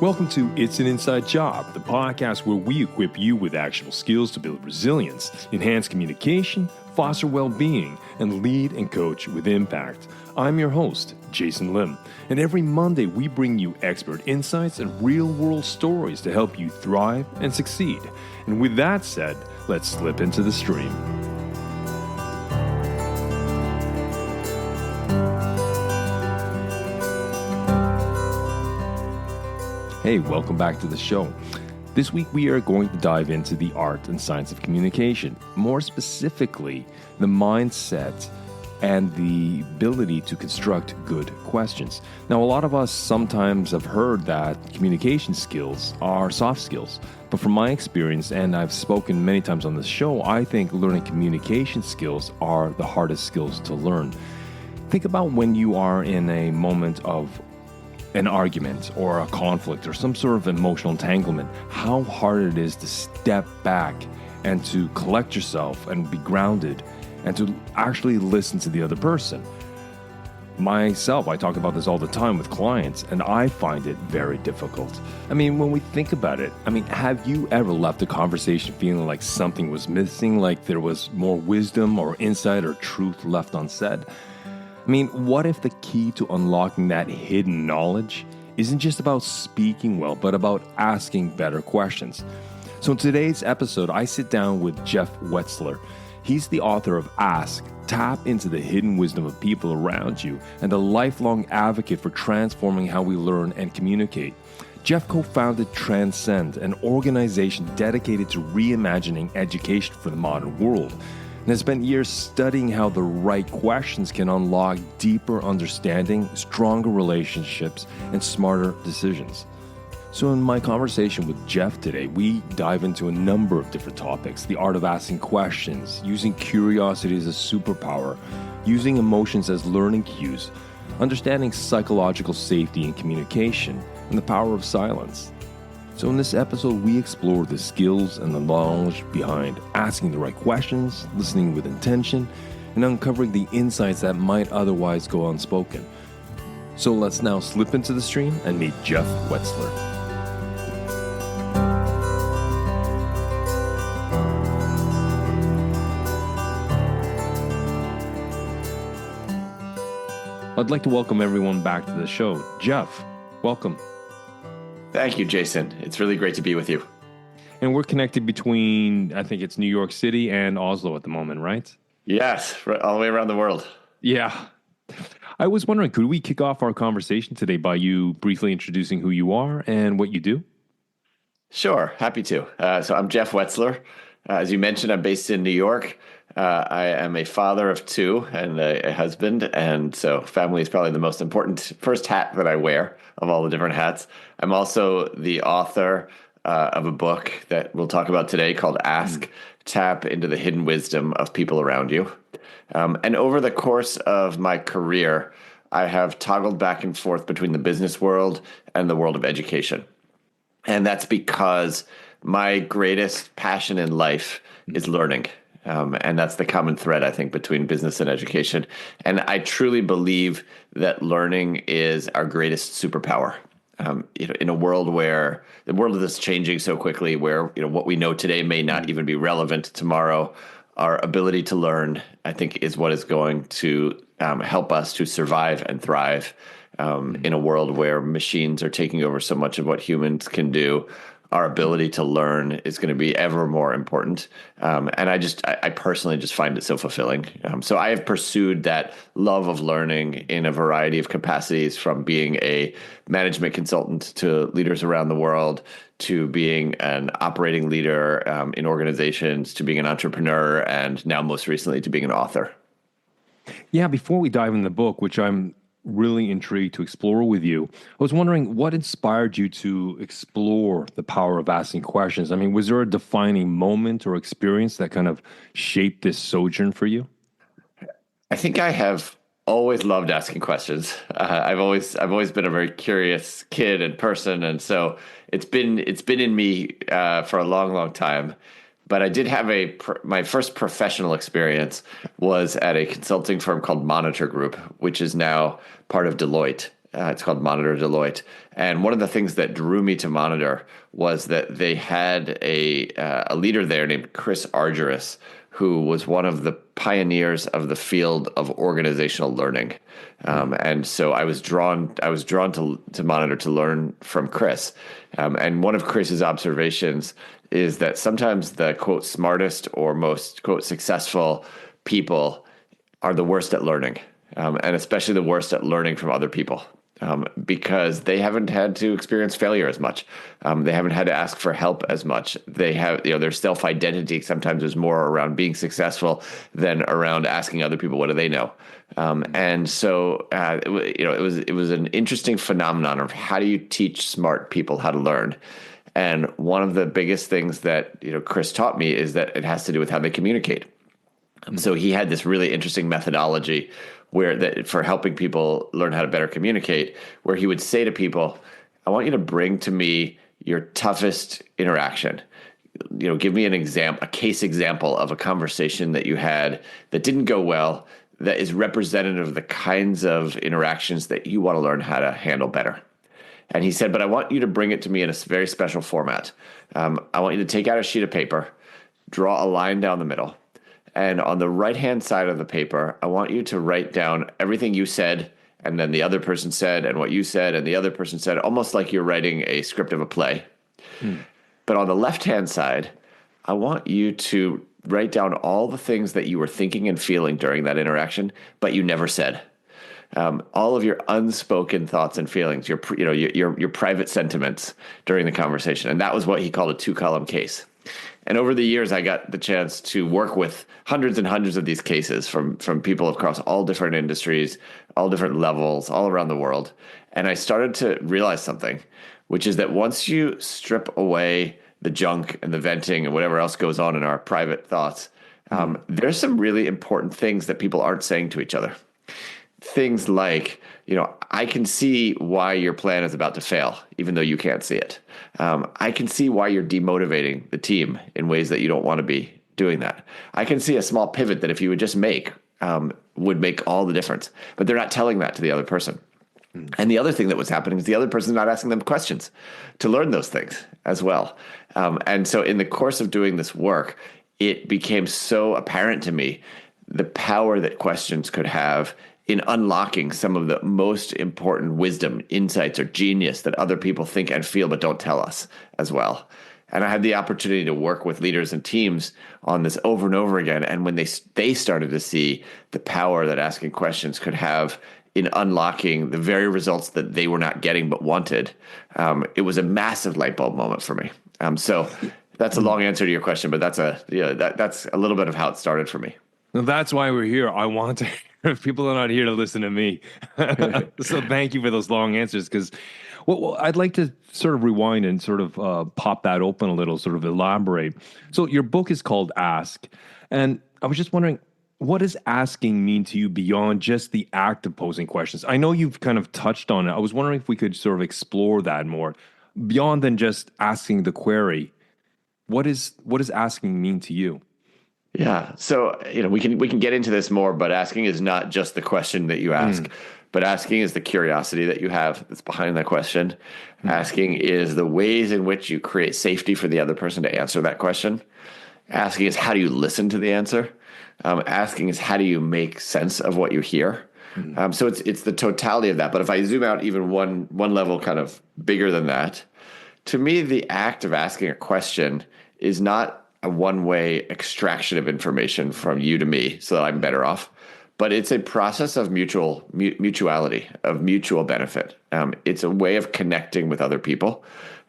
Welcome to It's an Inside Job, the podcast where we equip you with actionable skills to build resilience, enhance communication, foster well-being, and lead and coach with impact. I'm your host, Jason Lim, and every Monday we bring you expert insights and real-world stories to help you thrive and succeed. And with that said, let's slip into the stream. Hey, welcome back to the show. This week we are going to dive into the art and science of communication, more specifically, the mindset and the ability to construct good questions. Now, a lot of us sometimes have heard that communication skills are soft skills, but from my experience, and I've spoken many times on this show, I think learning communication skills are the hardest skills to learn. Think about when you are in a moment of an argument or a conflict or some sort of emotional entanglement, how hard it is to step back and to collect yourself and be grounded and to actually listen to the other person. Myself, I talk about this all the time with clients, and I find it very difficult. I mean, when we think about it, have you ever left a conversation feeling like something was missing, like there was more wisdom or insight or truth left unsaid? What if the key to unlocking that hidden knowledge isn't just about speaking well, but about asking better questions? So in today's episode, I sit down with Jeff Wetzler. He's the author of Ask, Tap into the Hidden Wisdom of People Around You, and a lifelong advocate for transforming how we learn and communicate. Jeff co-founded Transcend, an organization dedicated to reimagining education for the modern world, and has spent years studying how the right questions can unlock deeper understanding, stronger relationships, and smarter decisions. So in my conversation with Jeff today, we dive into a number of different topics: the art of asking questions, using curiosity as a superpower, using emotions as learning cues, understanding psychological safety in communication, and the power of silence. So in this episode, we explore the skills and the knowledge behind asking the right questions, listening with intention, and uncovering the insights that might otherwise go unspoken. So let's now slip into the stream and meet Jeff Wetzler. I'd like to welcome everyone back to the show. Jeff, welcome. Thank you, Jason. It's really great to be with you. And we're connected between, I think it's New York City and Oslo at the moment, right? Yes, all the way around the world. Yeah. I was wondering, could we kick off our conversation today by you briefly introducing who you are and what you do? Sure, happy to. So I'm Jeff Wetzler. As you mentioned, I'm based in New York. I am a father of two and a husband, and so family is probably the most important first hat that I wear of all the different hats. I'm also the author of a book that we'll talk about today called Ask, Tap into the Hidden Wisdom of People Around You. And over the course of my career, I have toggled back and forth between the business world and the world of education. And that's because my greatest passion in life is learning. And that's the common thread, I think, between business and education. And I truly believe that learning is our greatest superpower. In a world where the world is changing so quickly, where what we know today may not even be relevant tomorrow, our ability to learn, I think, is what is going to help us to survive and thrive in a world where machines are taking over so much of what humans can do. Our ability to learn is going to be ever more important. And I personally just find it so fulfilling. So I have pursued that love of learning in a variety of capacities, from being a management consultant to leaders around the world, to being an operating leader in organizations, to being an entrepreneur, and now most recently to being an author. Yeah, before we dive in the book, which I'm really intrigued to explore with you, I was wondering what inspired you to explore the power of asking questions. Was there a defining moment or experience that kind of shaped this sojourn for you? I think I have always loved asking questions. I've always been a very curious kid and person, and so it's been in me for a long, long time. But I did have my first professional experience was at a consulting firm called Monitor Group, which is now part of Deloitte. It's called Monitor Deloitte. And one of the things that drew me to Monitor was that they had a leader there named Chris Argyris, who was one of the pioneers of the field of organizational learning. And so I was drawn to Monitor to learn from Chris. And one of Chris's observations is that sometimes the quote smartest or most quote successful people are the worst at learning, and especially the worst at learning from other people. Because they haven't had to experience failure as much. They haven't had to ask for help as much. They have, their self-identity sometimes is more around being successful than around asking other people, what do they know? And so, it was an interesting phenomenon of how do you teach smart people how to learn? And one of the biggest things that, Chris taught me is that it has to do with how they communicate. So he had this really interesting methodology for helping people learn how to better communicate, where he would say to people, I want you to bring to me your toughest interaction. Give me a case example of a conversation that you had that didn't go well, that is representative of the kinds of interactions that you want to learn how to handle better. And he said, but I want you to bring it to me in a very special format. I want you to take out a sheet of paper, draw a line down the middle. And on the right-hand side of the paper, I want you to write down everything you said, and then the other person said, and what you said, and the other person said, almost like you're writing a script of a play. But on the left-hand side, I want you to write down all the things that you were thinking and feeling during that interaction, but you never said. All of your unspoken thoughts and feelings, your private sentiments during the conversation. And that was what he called a 2-column case. And over the years, I got the chance to work with hundreds and hundreds of these cases from people across all different industries, all different levels, all around the world. And I started to realize something, which is that once you strip away the junk and the venting and whatever else goes on in our private thoughts, there's some really important things that people aren't saying to each other. Things like, I can see why your plan is about to fail, even though you can't see it. I can see why you're demotivating the team in ways that you don't want to be doing that. I can see a small pivot that if you would just make, would make all the difference. But they're not telling that to the other person. And the other thing that was happening is the other person's not asking them questions to learn those things as well. And so in the course of doing this work, it became so apparent to me the power that questions could have in unlocking some of the most important wisdom, insights, or genius that other people think and feel but don't tell us as well. And I had the opportunity to work with leaders and teams on this over and over again. And when they started to see the power that asking questions could have in unlocking the very results that they were not getting but wanted, it was a massive light bulb moment for me. So that's a long answer to your question, but that's a little bit of how it started for me. Well, that's why we're here. I want to. People are not here to listen to me. So thank you for those long answers. Because I'd like to sort of rewind and sort of pop that open a little, sort of elaborate. So your book is called Ask. And I was just wondering, what does asking mean to you beyond just the act of posing questions? I know you've kind of touched on it. I was wondering if we could sort of explore that more. Beyond than just asking the query, what does asking mean to you? Yeah. So, we can get into this more, but asking is not just the question that you ask, but asking is the curiosity that you have that's behind that question. Asking is the ways in which you create safety for the other person to answer that question. Asking is how do you listen to the answer? Asking is how do you make sense of what you hear? So it's the totality of that. But if I zoom out even one level kind of bigger than that, to me, the act of asking a question is not a one-way extraction of information from you to me so that I'm better off. But it's a process of mutuality, of mutual benefit. It's a way of connecting with other people.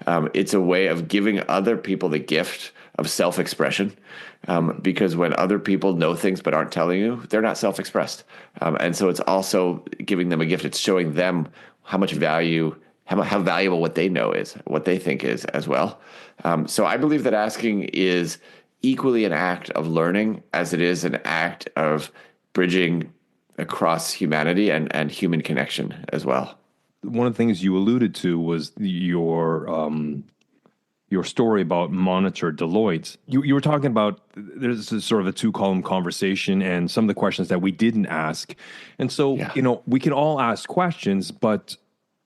It's a way of giving other people the gift of self-expression. Because when other people know things but aren't telling you, they're not self-expressed. And so it's also giving them a gift. It's showing them how much value, how valuable what they know is, what they think is as well. So I believe that asking is equally an act of learning as it is an act of bridging across humanity and human connection as well. One of the things you alluded to was your story about Monitor Deloitte. You were talking about there's a sort of a 2-column conversation and some of the questions that we didn't ask. And so, we can all ask questions, but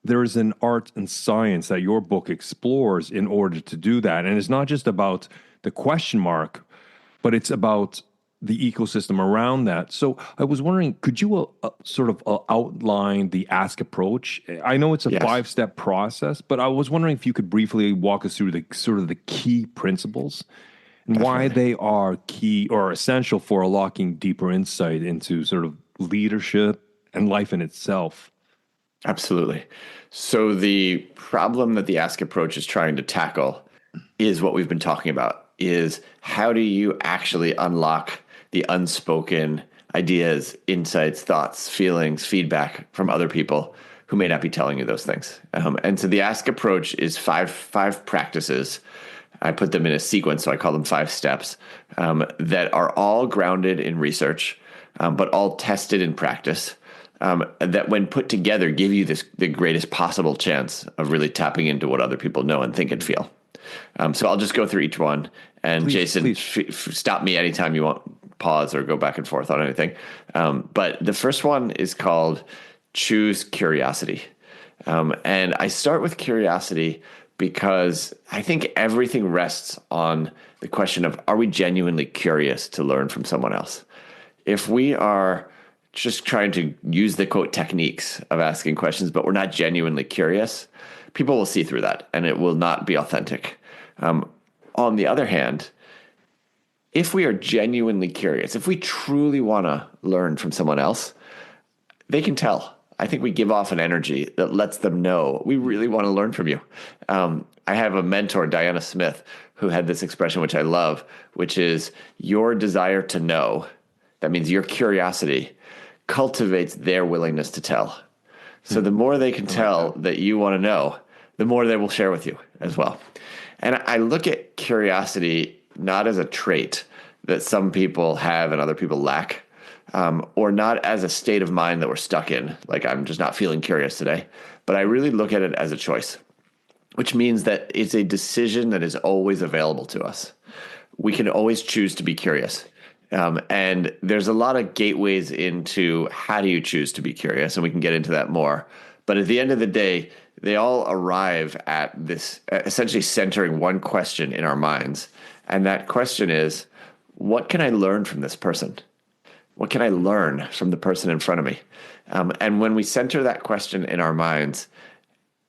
there is an art and science that your book explores in order to do that. And it's not just about the question mark, but it's about the ecosystem around that. So I was wondering, could you sort of outline the ask approach? I know it's a Yes, five-step process, but I was wondering if you could briefly walk us through the sort of the key principles and why definitely. they are key or essential for unlocking deeper insight into sort of leadership and life in itself. Absolutely. So the problem that the ask approach is trying to tackle is what we've been talking about, is how do you actually unlock the unspoken ideas, insights, thoughts, feelings, feedback from other people who may not be telling you those things. And so the ask approach is five practices. I put them in a sequence, so I call them 5 steps, that are all grounded in research, but all tested in practice, that when put together give you the greatest possible chance of really tapping into what other people know and think and feel. So I'll just go through each one. And Please, Jason, please. stop me anytime you want, pause or go back and forth on anything. But the first one is called choose curiosity. And I start with curiosity because I think everything rests on the question of, are we genuinely curious to learn from someone else? If we are just trying to use the quote techniques of asking questions, but we're not genuinely curious, people will see through that and it will not be authentic. On the other hand, if we are genuinely curious, if we truly want to learn from someone else, they can tell. I think we give off an energy that lets them know we really want to learn from you. I have a mentor, Diana Smith, who had this expression, which I love, which is your desire to know. That means your curiosity cultivates their willingness to tell. So the more they can I like tell that. that you want to know, the more they will share with you as well. And I look at curiosity not as a trait that some people have and other people lack, or not as a state of mind that we're stuck in, like I'm just not feeling curious today, but I really look at it as a choice, which means that it's a decision that is always available to us. We can always choose to be curious. And there's a lot of gateways into how do you choose to be curious, and we can get into that more. But at the end of the day, they all arrive at this essentially centering one question in our minds. And that question is, what can I learn from this person? What can I learn from the person in front of me? And when we center that question in our minds,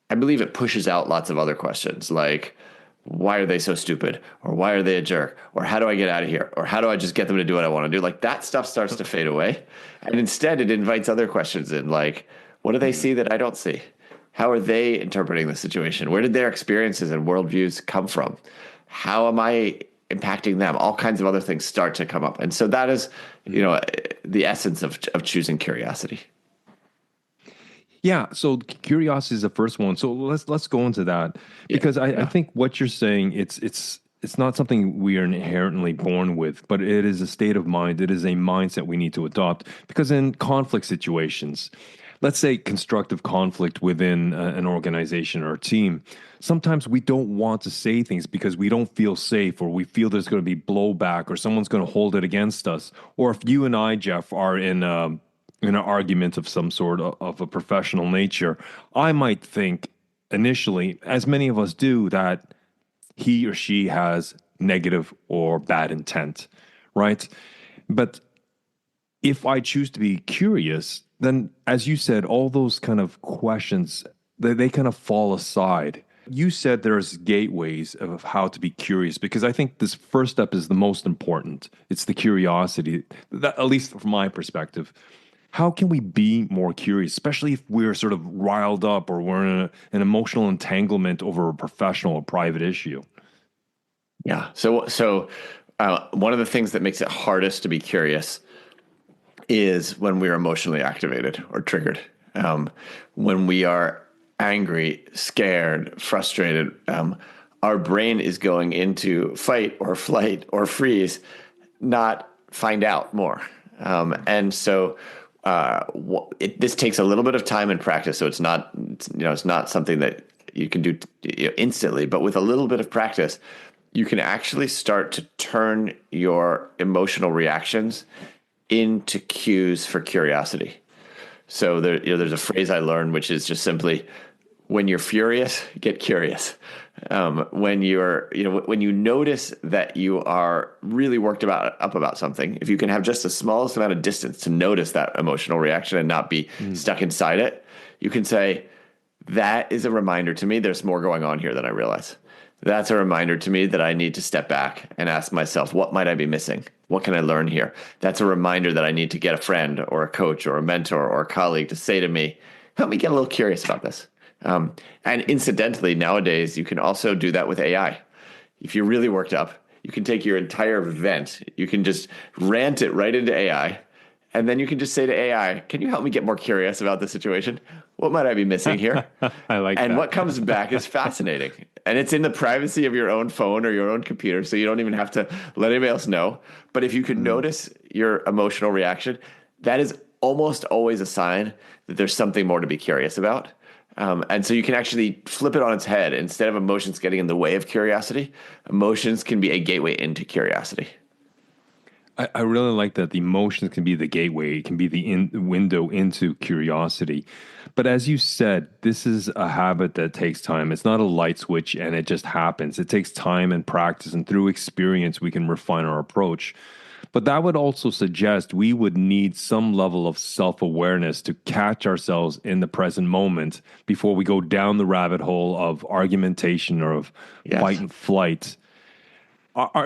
I believe it pushes out lots of other questions like, why are they so stupid? Or why are they a jerk? Or how do I get out of here? Or how do I just get them to do what I want to do? Like that stuff starts to fade away. And instead it invites other questions in, like, what do they see that I don't see? How are they interpreting the situation? Where did their experiences and worldviews come from? How am I impacting them? All kinds of other things start to come up. And so that is, the essence of choosing curiosity. Yeah, so curiosity is the first one. So let's go into that Yeah. because I Yeah. think what you're saying it's not something we are inherently born with, but it is a state of mind. It is a mindset we need to adopt because in conflict situations, let's say constructive conflict within an organization or a team, sometimes we don't want to say things because we don't feel safe or we feel there's going to be blowback or someone's going to hold it against us. Or if you and I, Jeff, are in an argument of some sort of a professional nature, I might think initially, as many of us do, that he or she has negative or bad intent, right? But if I choose to be curious, then as you said, all those kind of questions, they kind of fall aside. You said there's gateways of how to be curious because I think this first step is the most important. It's the curiosity, that, at least from my perspective. How can we be more curious, especially if we're sort of riled up or we're in an emotional entanglement over a professional or private issue? Yeah. One of the things that makes it hardest to be curious is when we're emotionally activated or triggered. When we are angry, scared, frustrated, our brain is going into fight or flight or freeze, not find out more. This takes a little bit of time and practice. So it's not something that you can do instantly, but with a little bit of practice, you can actually start to turn your emotional reactions into cues for curiosity. So there's a phrase I learned, which is just simply, When you're furious, get curious. When when you notice that you are really worked up about something, if you can have just the smallest amount of distance to notice that emotional reaction and not be stuck inside it, you can say, that is a reminder to me there's more going on here than I realize. That's a reminder to me that I need to step back and ask myself, what might I be missing? What can I learn here? That's a reminder that I need to get a friend or a coach or a mentor or a colleague to say to me, help me get a little curious about this. And incidentally, nowadays, you can also do that with AI. If you're really worked up, you can take your entire event, you can just rant it right into AI, and then you can just say to AI, can you help me get more curious about the situation? What might I be missing here? I like that. And what comes back is fascinating. And it's in the privacy of your own phone or your own computer, so you don't even have to let anybody else know. But if you can notice your emotional reaction, that is almost always a sign that there's something more to be curious about. And so you can actually flip it on its head. Instead of emotions getting in the way of curiosity, emotions can be a gateway into curiosity. I really like that. The emotions can be the gateway. It can be the window into curiosity. But as you said, this is a habit that takes time. It's not a light switch and it just happens. It takes time and practice, and through experience, we can refine our approach. But that would also suggest we would need some level of self-awareness to catch ourselves in the present moment before we go down the rabbit hole of argumentation or of fight and flight.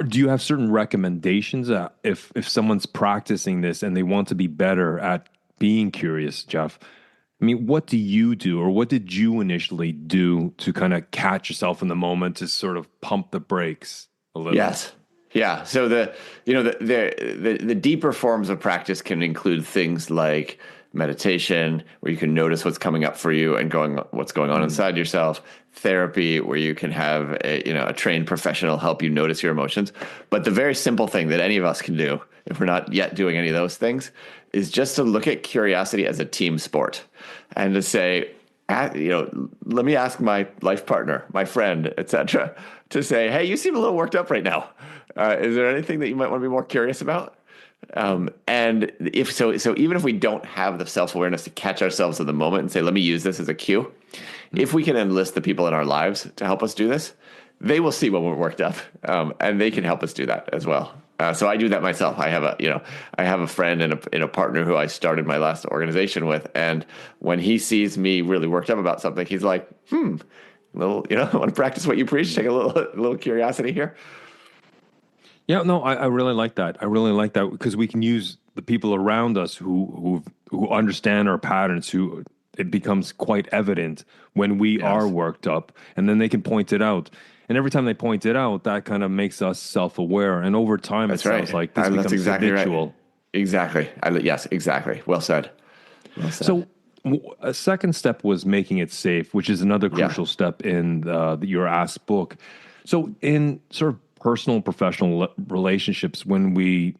Do you have certain recommendations if someone's practicing this and they want to be better at being curious, Jeff? I mean, what do you do, or what did you initially do to kind of catch yourself in the moment to sort of pump the brakes a little? Yes. Yeah. So the deeper forms of practice can include things like meditation, where you can notice what's coming up for you and what's going on inside yourself. Therapy, where you can have a trained professional help you notice your emotions. But the very simple thing that any of us can do, if we're not yet doing any of those things, is just to look at curiosity as a team sport, and to say, let me ask my life partner, my friend, etc., to say, hey, you seem a little worked up right now. Is there anything that you might want to be more curious about? And if so, even if we don't have the self-awareness to catch ourselves in the moment and say, let me use this as a cue, if we can enlist the people in our lives to help us do this, they will see when we're worked up, and they can help us do that as well. So I do that myself. I have a friend and a partner who I started my last organization with, and when he sees me really worked up about something, he's like, I want to practice what you preach. Take a little curiosity here. Yeah, no, I really like that. I really like that because we can use the people around us who understand our patterns, who it becomes quite evident when we are worked up, and then they can point it out. And every time they point it out, that kind of makes us self-aware. And over time, it sounds like this becomes habitual. Right. Exactly. Yes, exactly. Well said. Well said. So a second step was making it safe, which is another crucial step in your Ask book. So in sort of personal and professional relationships, when we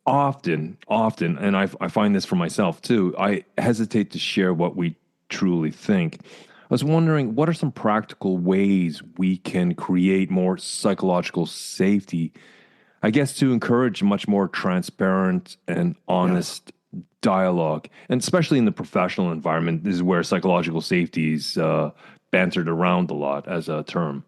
often, and I find this for myself too, I hesitate to share what we truly think. I was wondering, what are some practical ways we can create more psychological safety, I guess, to encourage much more transparent and honest dialogue, and especially in the professional environment, this is where psychological safety is bantered around a lot as a term.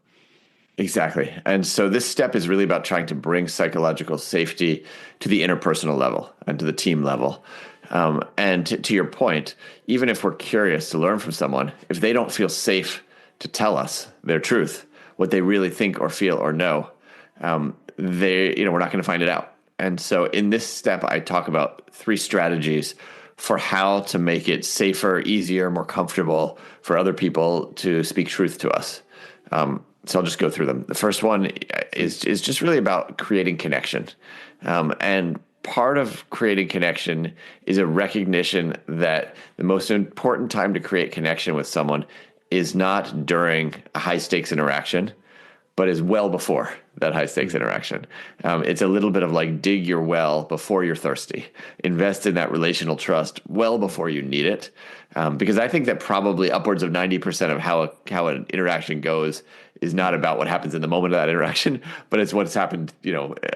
Exactly. And so this step is really about trying to bring psychological safety to the interpersonal level and to the team level. And to your point, even if we're curious to learn from someone, if they don't feel safe to tell us their truth, what they really think or feel or know, we're not going to find it out. And so in this step, I talk about 3 strategies for how to make it safer, easier, more comfortable for other people to speak truth to us. So I'll just go through them. The first one is just really about creating connection. And part of creating connection is a recognition that the most important time to create connection with someone is not during a high-stakes interaction, but is well before that high-stakes interaction. It's a little bit of like dig your well before you're thirsty. Invest in that relational trust well before you need it. Because I think that probably upwards of 90% of how an interaction goes is not about what happens in the moment of that interaction, but it's what's happened,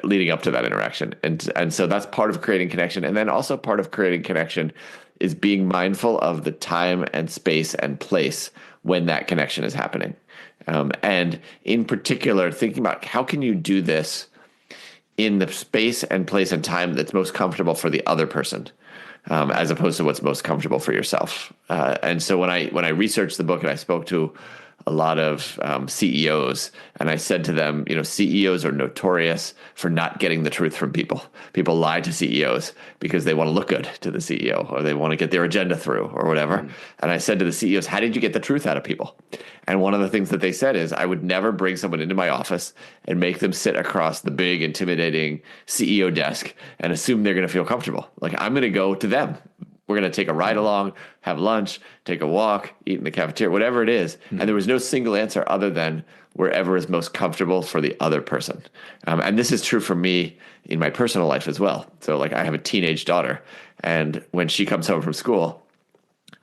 leading up to that interaction. And so that's part of creating connection. And then also part of creating connection is being mindful of the time and space and place when that connection is happening. And in particular, thinking about how can you do this in the space and place and time that's most comfortable for the other person, as opposed to what's most comfortable for yourself. And so when I researched the book and I spoke to a lot of CEOs, and I said to them, CEOs are notorious for not getting the truth from people. People lie to CEOs because they want to look good to the CEO, or they want to get their agenda through, or whatever. And I said to the CEOs, how did you get the truth out of people? And one of the things that they said is, I would never bring someone into my office and make them sit across the big, intimidating CEO desk and assume they're going to feel comfortable. Like, I'm going to go to them. We're going to take a ride along, have lunch, take a walk, eat in the cafeteria, whatever it is. And there was no single answer other than wherever is most comfortable for the other person. And this is true for me in my personal life as well. So like, I have a teenage daughter, and when she comes home from school,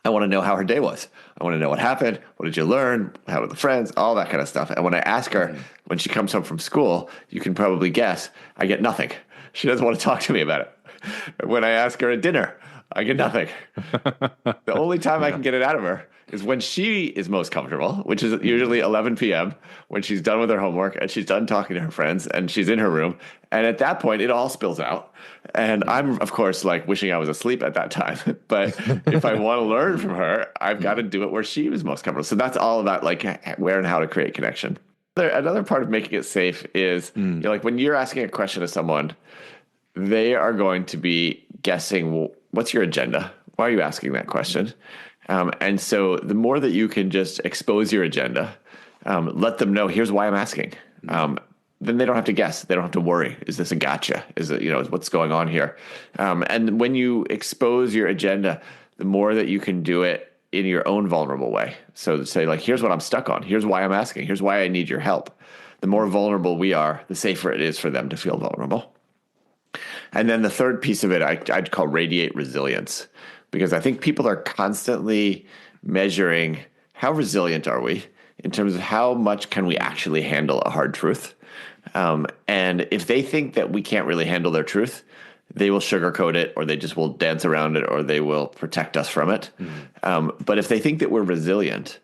I want to know how her day was. I want to know what happened. What did you learn? How were the friends? All that kind of stuff. And when I ask her, when she comes home from school, you can probably guess, I get nothing. She doesn't want to talk to me about it. When I ask her at dinner, I get nothing. The only time I can get it out of her is when she is most comfortable, which is usually 11 p.m., when she's done with her homework and she's done talking to her friends and she's in her room. And at that point, it all spills out. And I'm, of course, like wishing I was asleep at that time. But if I want to learn from her, I've got to do it where she was most comfortable. So that's all about like where and how to create connection. Another part of making it safe is, like when you're asking a question to someone, they are going to be guessing, well, what's your agenda? Why are you asking that question? And so the more that you can just expose your agenda, let them know, here's why I'm asking. Then they don't have to guess. They don't have to worry. Is this a gotcha? Is it, what's going on here? And when you expose your agenda, the more that you can do it in your own vulnerable way. So say like, here's what I'm stuck on. Here's why I'm asking. Here's why I need your help. The more vulnerable we are, the safer it is for them to feel vulnerable. And then the third piece of it, I'd call radiate resilience, because I think people are constantly measuring how resilient are we in terms of how much can we actually handle a hard truth. And if they think that we can't really handle their truth, they will sugarcoat it, or they just will dance around it, or they will protect us from it. But if they think that we're resilient,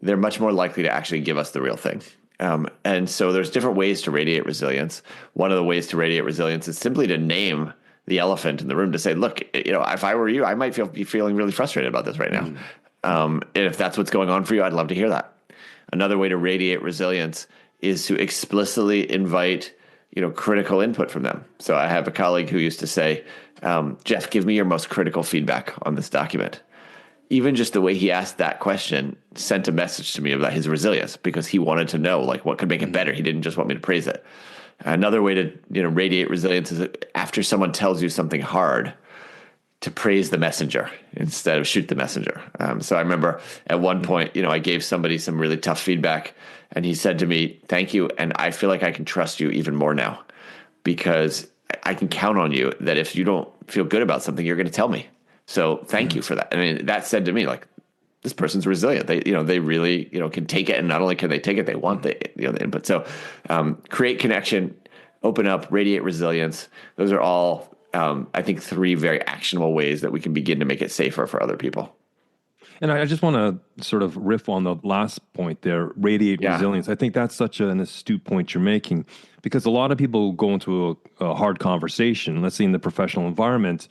they're much more likely to actually give us the real thing. And so there's different ways to radiate resilience. One of the ways to radiate resilience is simply to name the elephant in the room, to say, look, if I were you, I might be feeling really frustrated about this right now. And if that's what's going on for you, I'd love to hear that. Another way to radiate resilience is to explicitly invite, critical input from them. So I have a colleague who used to say, Jeff, give me your most critical feedback on this document. Even just the way he asked that question sent a message to me about his resilience, because he wanted to know like what could make it better. He didn't just want me to praise it. Another way to radiate resilience is after someone tells you something hard, to praise the messenger instead of shoot the messenger. So I remember at one point, I gave somebody some really tough feedback, and he said to me, thank you. And I feel like I can trust you even more now, because I can count on you that if you don't feel good about something, you're going to tell me. So thank you for that. I mean, that said to me, like, this person's resilient. They really, can take it. And not only can they take it, they want the input. So create connection, open up, radiate resilience. Those are all, I think, three very actionable ways that we can begin to make it safer for other people. And I just want to sort of riff on the last point there, radiate resilience. I think that's such an astute point you're making, because a lot of people go into a hard conversation, let's say in the professional environment,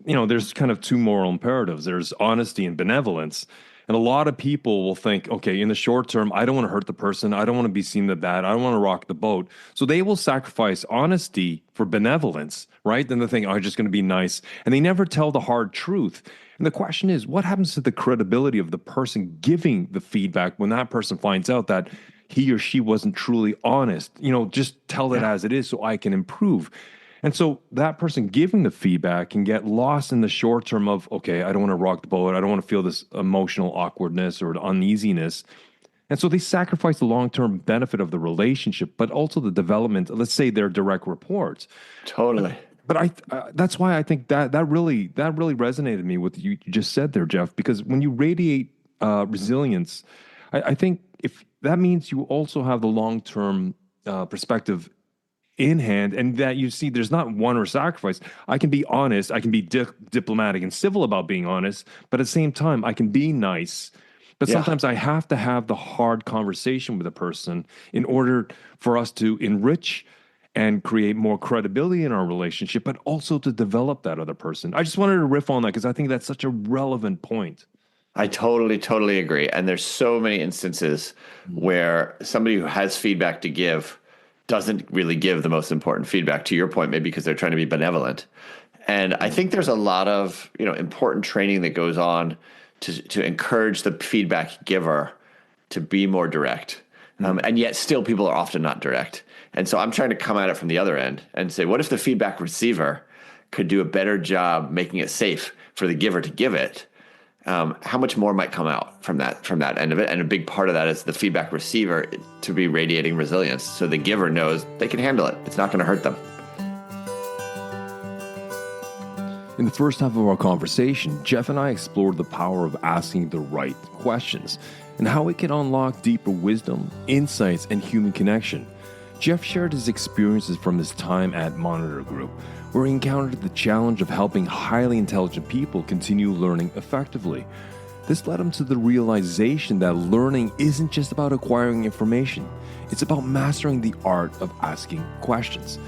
there's kind of two moral imperatives. There's honesty and benevolence. And a lot of people will think, okay, in the short term, I don't want to hurt the person. I don't want to be seen as bad. I don't want to rock the boat. So they will sacrifice honesty for benevolence, right? Then they think, I'm just going to be nice. And they never tell the hard truth. And the question is, what happens to the credibility of the person giving the feedback when that person finds out that he or she wasn't truly honest? Just tell it as it is so I can improve. And so that person giving the feedback can get lost in the short term of, okay, I don't want to rock the boat. I don't want to feel this emotional awkwardness or uneasiness. And so they sacrifice the long-term benefit of the relationship, but also the development, let's say their direct reports. Totally. But that's why I think that really resonated me with you just said there, Jeff, because when you radiate resilience, I think if that means you also have the long-term perspective in hand, and that you see there's not one or sacrifice. I can be honest, I can be diplomatic and civil about being honest, but at the same time, I can be nice But Yeah. sometimes I have to have the hard conversation with a person in order for us to enrich and create more credibility in our relationship, but also to develop that other person. I just wanted to riff on that because I think that's such a relevant point. I totally, totally agree. And there's so many instances where somebody who has feedback to give doesn't really give the most important feedback, to your point, maybe because they're trying to be benevolent. And I think there's a lot of, important training that goes on to encourage the feedback giver to be more direct. And yet still people are often not direct. And so I'm trying to come at it from the other end and say, what if the feedback receiver could do a better job making it safe for the giver to give it? How much more might come out from that end of it? And a big part of that is the feedback receiver to be radiating resilience. So the giver knows they can handle it. It's not going to hurt them. In the first half of our conversation, Jeff and I explored the power of asking the right questions and how it can unlock deeper wisdom, insights, and human connection. Jeff shared his experiences from his time at Monitor Group, where he encountered the challenge of helping highly intelligent people continue learning effectively. This led him to the realization that learning isn't just about acquiring information, it's about mastering the art of asking questions.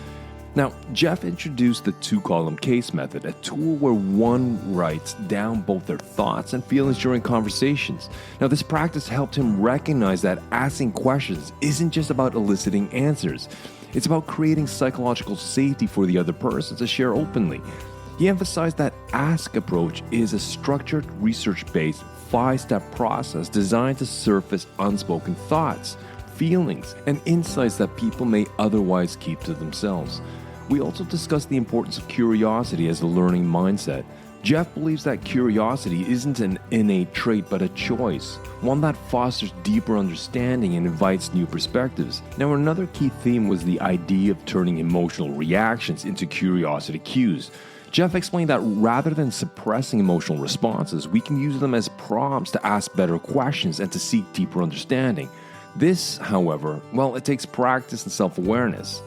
Now, Jeff introduced the two-column case method, a tool where one writes down both their thoughts and feelings during conversations. Now, this practice helped him recognize that asking questions isn't just about eliciting answers. It's about creating psychological safety for the other person to share openly. He emphasized that ASK approach is a structured, research-based, 5-step process designed to surface unspoken thoughts, feelings, and insights that people may otherwise keep to themselves. We also discussed the importance of curiosity as a learning mindset. Jeff believes that curiosity isn't an innate trait but a choice, one that fosters deeper understanding and invites new perspectives. Now, another key theme was the idea of turning emotional reactions into curiosity cues. Jeff explained that rather than suppressing emotional responses, we can use them as prompts to ask better questions and to seek deeper understanding. This, however, it takes practice and self-awareness.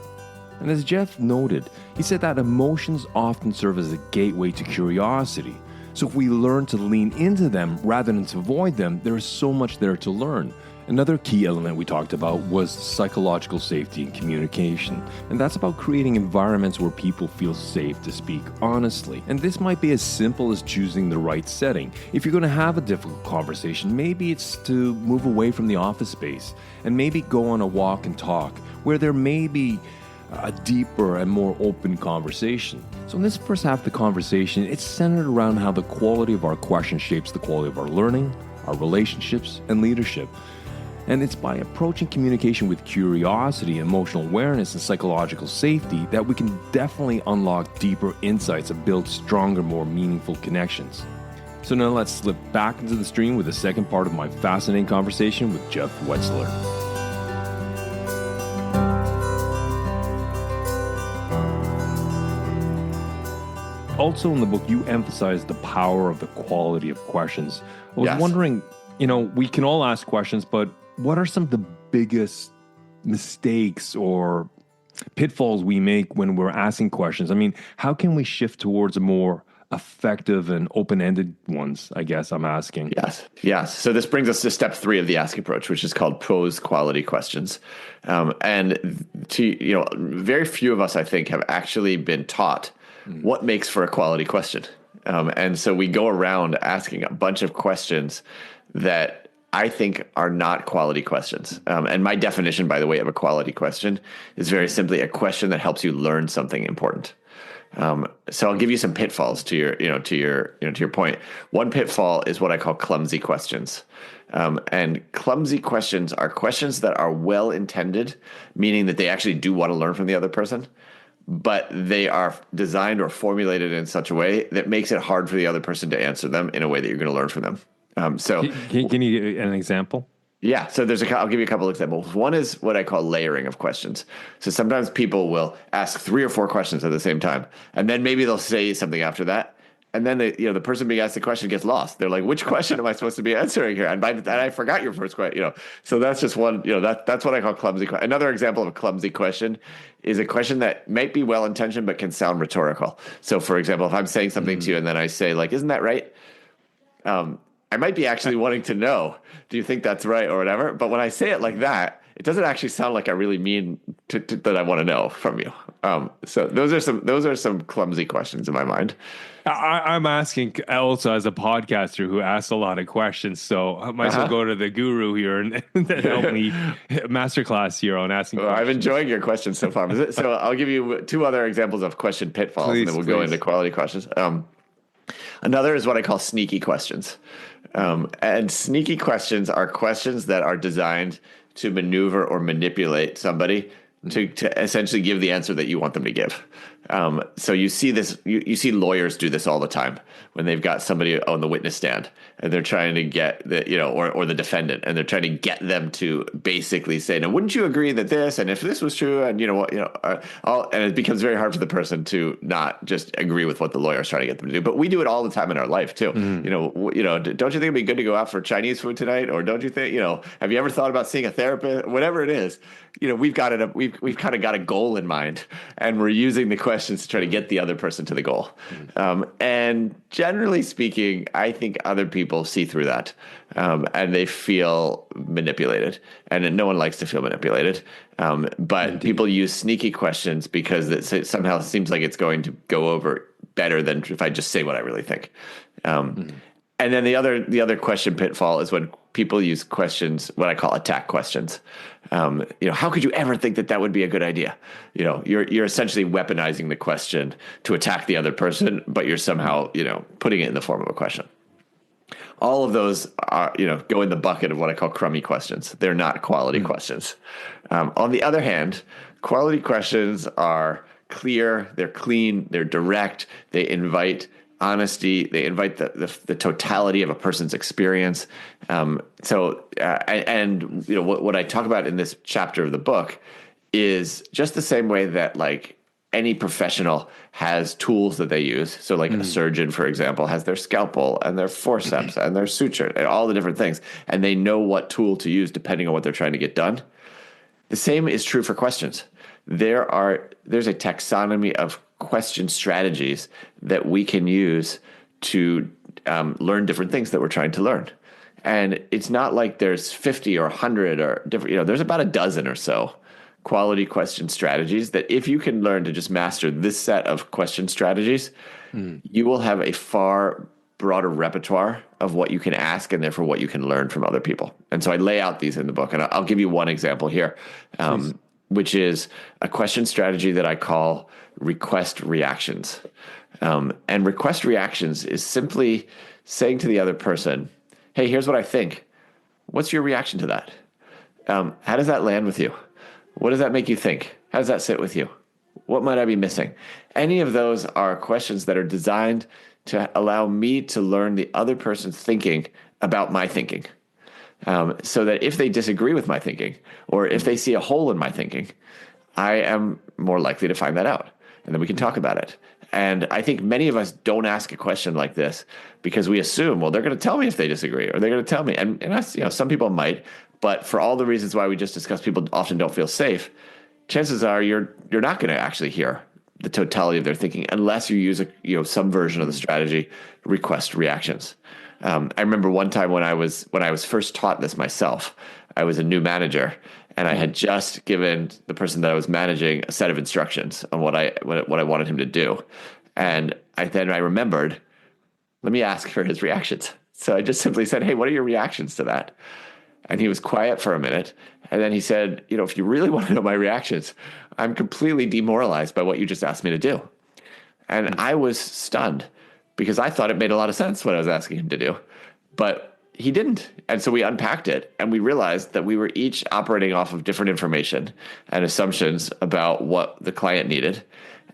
And as Jeff noted, he said that emotions often serve as a gateway to curiosity. So if we learn to lean into them rather than to avoid them, there is so much there to learn. Another key element we talked about was psychological safety and communication. And that's about creating environments where people feel safe to speak honestly. And this might be as simple as choosing the right setting. If you're going to have a difficult conversation, maybe it's to move away from the office space and maybe go on a walk and talk where there may be a deeper and more open conversation. So in this first half of the conversation, it's centered around how the quality of our question shapes the quality of our learning, our relationships, and leadership. And it's by approaching communication with curiosity, emotional awareness, and psychological safety that we can definitely unlock deeper insights and build stronger, more meaningful connections. So now let's slip back into the stream with the second part of my fascinating conversation with Jeff Wetzler. Also in the book, you emphasize the power of the quality of questions. I was wondering, we can all ask questions, but what are some of the biggest mistakes or pitfalls we make when we're asking questions? I mean, how can we shift towards a more effective and open-ended ones, I guess I'm asking? Yes. So this brings us to step 3 of the ask approach, which is called pose quality questions. And very few of us, I think, have actually been taught what makes for a quality question. And so we go around asking a bunch of questions that I think are not quality questions. And my definition, by the way, of a quality question is very simply a question that helps you learn something important. So I'll give you some pitfalls to your point. One pitfall is what I call clumsy questions. And clumsy questions are questions that are well intended, meaning that they actually do want to learn from the other person, but they are designed or formulated in such a way that makes it hard for the other person to answer them in a way that you're going to learn from them. Can you give an example? Yeah. So I'll give you a couple of examples. One is what I call layering of questions. So sometimes people will ask 3 or 4 questions at the same time, and then maybe they'll say something after that. And then the person being asked the question gets lost. They're like, which question am I supposed to be answering here? And I forgot your first question, So that's just one, that's what I call clumsy question. Another example of a clumsy question is a question that might be well-intentioned, but can sound rhetorical. So for example, if I'm saying something to you and then I say like, isn't that right? I might be actually wanting to know, do you think that's right or whatever? But when I say it like that, it doesn't actually sound like I really mean that I want to know from you. So those are some clumsy questions in my mind. I'm asking also as a podcaster who asks a lot of questions, so I might as well go to the guru here and help me masterclass here on asking Well, questions. I'm enjoying your questions so far. So I'll give you two other examples of question pitfalls, and then we'll go into quality questions. Another is what I call sneaky questions. And sneaky questions are questions that are designed to maneuver or manipulate somebody to essentially give the answer that you want them to give. So you see this, you see lawyers do this all the time when they've got somebody on the witness stand and they're trying to get the, or the defendant, and they're trying to get them to basically say, now, wouldn't you agree that this, and if this was true, and and it becomes very hard for the person to not just agree with what the lawyer is trying to get them to do. But we do it all the time in our life too. Don't you think it'd be good to go out for Chinese food tonight? Or don't you think, have you ever thought about seeing a therapist? Whatever it is, we've kind of got a goal in mind, and we're using the questions to try to get the other person to the goal. And generally speaking, I think other people see through that, and they feel manipulated, and no one likes to feel manipulated. But people use sneaky questions because it somehow seems like it's going to go over better than if I just say what I really think. And then the other question pitfall is when people use questions, what I call attack questions. How could you ever think that would be a good idea? You're essentially weaponizing the question to attack the other person, but you're somehow, putting it in the form of a question. All of those are, go in the bucket of what I call crummy questions. They're not quality questions. On the other hand, quality questions are clear, they're clean, they're direct, they invite honesty, they invite the totality of a person's experience. What I talk about in this chapter of the book is just the same way that like any professional has tools that they use. So like a surgeon, for example, has their scalpel and their forceps and their suture and all the different things, and they know what tool to use depending on what they're trying to get done. The same is true for questions. There's a taxonomy of question strategies that we can use to learn different things that we're trying to learn. And it's not like there's 50 or 100 or different, there's about a dozen or so quality question strategies that if you can learn to just master this set of question strategies, you will have a far broader repertoire of what you can ask and therefore what you can learn from other people. And so I lay out these in the book, and I'll give you one example here, which is a question strategy that I call request reactions. And request reactions is simply saying to the other person, hey, here's what I think. What's your reaction to that? How does that land with you? What does that make you think? How does that sit with you? What might I be missing? Any of those are questions that are designed to allow me to learn the other person's thinking about my thinking. So that if they disagree with my thinking, or if they see a hole in my thinking, I am more likely to find that out. And then we can talk about it. And I think many of us don't ask a question like this because we assume, well, they're going to tell me if they disagree, or they're going to tell me. And that's, some people might, but for all the reasons why we just discussed, people often don't feel safe. Chances are you're not going to actually hear the totality of their thinking unless you use some version of the strategy, request reactions. I remember one time when I was first taught this myself, I was a new manager, and I had just given the person that I was managing a set of instructions on what I wanted him to do. And I remembered, let me ask for his reactions. So I just simply said, hey, what are your reactions to that? And he was quiet for a minute. And then he said, if you really want to know my reactions, I'm completely demoralized by what you just asked me to do. And I was stunned because I thought it made a lot of sense what I was asking him to do, but he didn't. And so we unpacked it, and we realized that we were each operating off of different information and assumptions about what the client needed.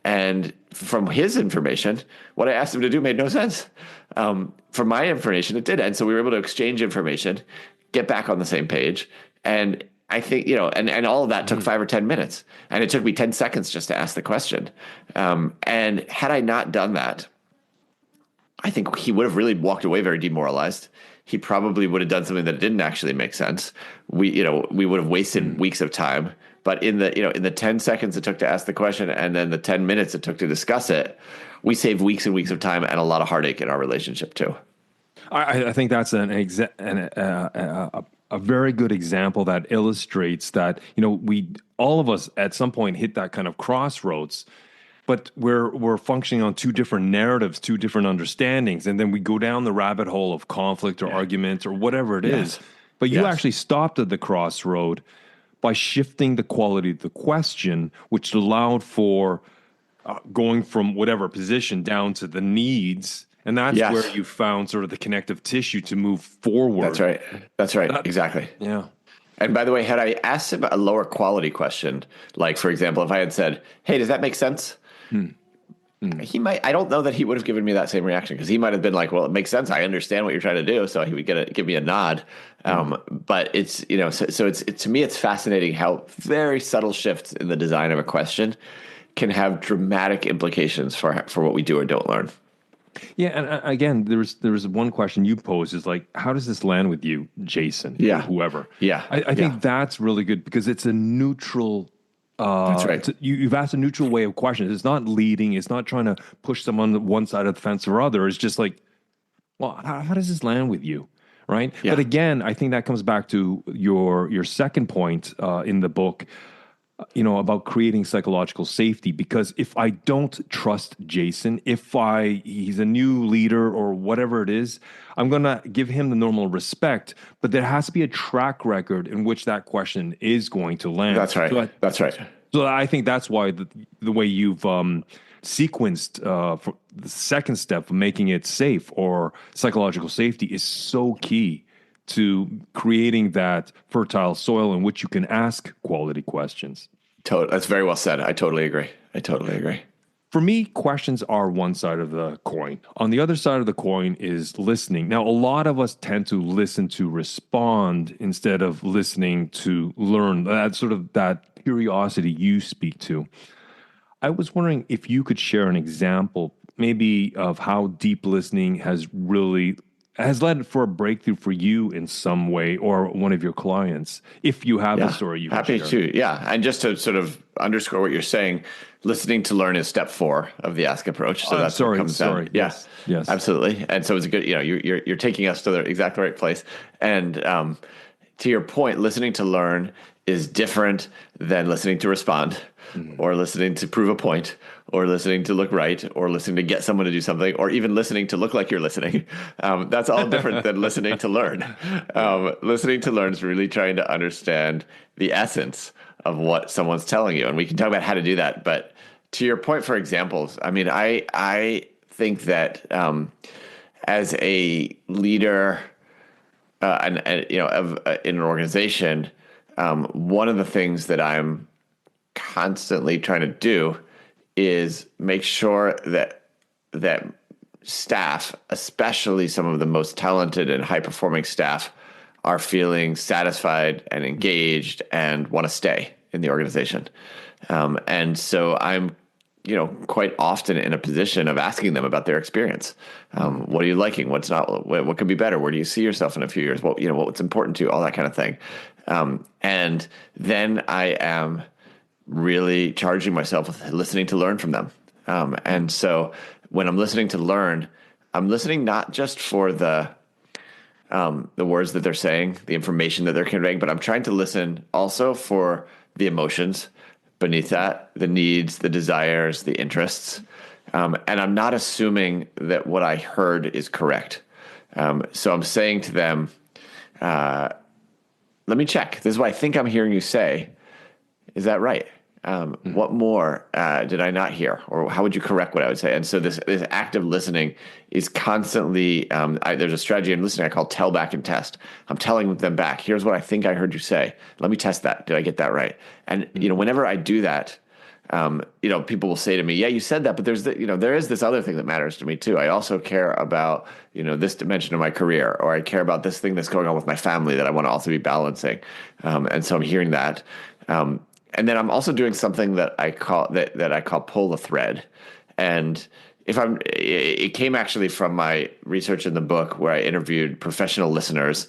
And from his information, what I asked him to do made no sense. From my information, it did. And so we were able to exchange information, get back on the same page. And I think, and all of that took 5 or 10 minutes. And it took me 10 seconds just to ask the question. And had I not done that, I think he would have really walked away very demoralized. He probably would have done something that didn't actually make sense. We would have wasted weeks of time. But in the 10 seconds it took to ask the question, and then the 10 minutes it took to discuss it, we saved weeks and weeks of time and a lot of heartache in our relationship too. I think that's a very good example that illustrates that, we all of us at some point hit that kind of crossroads, but we're functioning on two different narratives, two different understandings, and then we go down the rabbit hole of conflict or argument or whatever it is. Yes. But you Yes. actually stopped at the crossroad by shifting the quality of the question, which allowed for going from whatever position down to the needs. And that's where Yes. you found sort of the connective tissue to move forward. That's right. That's right. That, Exactly. yeah. And by the way, had I asked him a lower quality question, like for example, if I had said, "Hey, does that make sense?" He might. I don't know that he would have given me that same reaction, because he might have been like, "Well, it makes sense. I understand what you're trying to do." So he would give me a nod. But it's so it's to me, it's fascinating how very subtle shifts in the design of a question can have dramatic implications for what we do or don't learn. Yeah, and again, there was one question you posed is like, how does this land with you, Jason, or Yeah. whoever? Yeah. I think that's really good because it's a neutral. That's right. You've asked a neutral way of questions. It's not leading. It's not trying to push someone to one side of the fence or other. It's just like, well, how does this land with you, right? Yeah. But again, I think that comes back to your second point in the book, about creating psychological safety. Because if I don't trust Jason, if he's a new leader or whatever it is, I'm going to give him the normal respect, but there has to be a track record in which that question is going to land. That's right. That's right. So I think that's why the way you've sequenced for the second step of making it safe or psychological safety is so key to creating that fertile soil in which you can ask quality questions. That's very well said. I totally agree. I totally agree. For me, questions are one side of the coin. On the other side of the coin is listening. Now, a lot of us tend to listen to respond instead of listening to learn. That's sort of that curiosity you speak to. I was wondering if you could share an example, maybe of how deep listening has led for a breakthrough for you in some way or one of your clients, if you have a story you can happy share. to. Yeah. And just to sort of underscore what you're saying, listening to learn is step 4 of the ask approach. So that's what comes down. Yes. Yes. Absolutely. And so it's a good, you're taking us to the exact right place. And to your point, listening to learn is different than listening to respond, or listening to prove a point, or listening to look right, or listening to get someone to do something, or even listening to look like you're listening. That's all different than listening to learn. Listening to learn is really trying to understand the essence of what someone's telling you. And we can talk about how to do that. But to your point, for examples, I mean, I think that as a leader in an organization, one of the things that I'm constantly trying to do is make sure that staff, especially some of the most talented and high performing staff, are feeling satisfied and engaged and want to stay in the organization. And so I'm, quite often in a position of asking them about their experience. What are you liking? What's not? What could be better? Where do you see yourself in a few years? What's important to you? All that kind of thing. And then I am really charging myself with listening to learn from them. And so when I'm listening to learn, I'm listening not just for the words that they're saying, the information that they're conveying, but I'm trying to listen also for the emotions beneath that, the needs, the desires, the interests. And I'm not assuming that what I heard is correct. So I'm saying to them, let me check. This is what I think I'm hearing you say. Is that right? What more did I not hear? Or how would you correct what I would say? And so this active listening is constantly, there's a strategy in listening I call tell back and test. I'm telling them back, here's what I think I heard you say. Let me test that. Did I get that right? And, whenever I do that, people will say to me, yeah, you said that, but there is this other thing that matters to me too. I also care about, this dimension of my career, or I care about this thing that's going on with my family that I want to also be balancing. And so I'm hearing that. And then I'm also doing something that I call pull the thread. And it came actually from my research in the book where I interviewed professional listeners,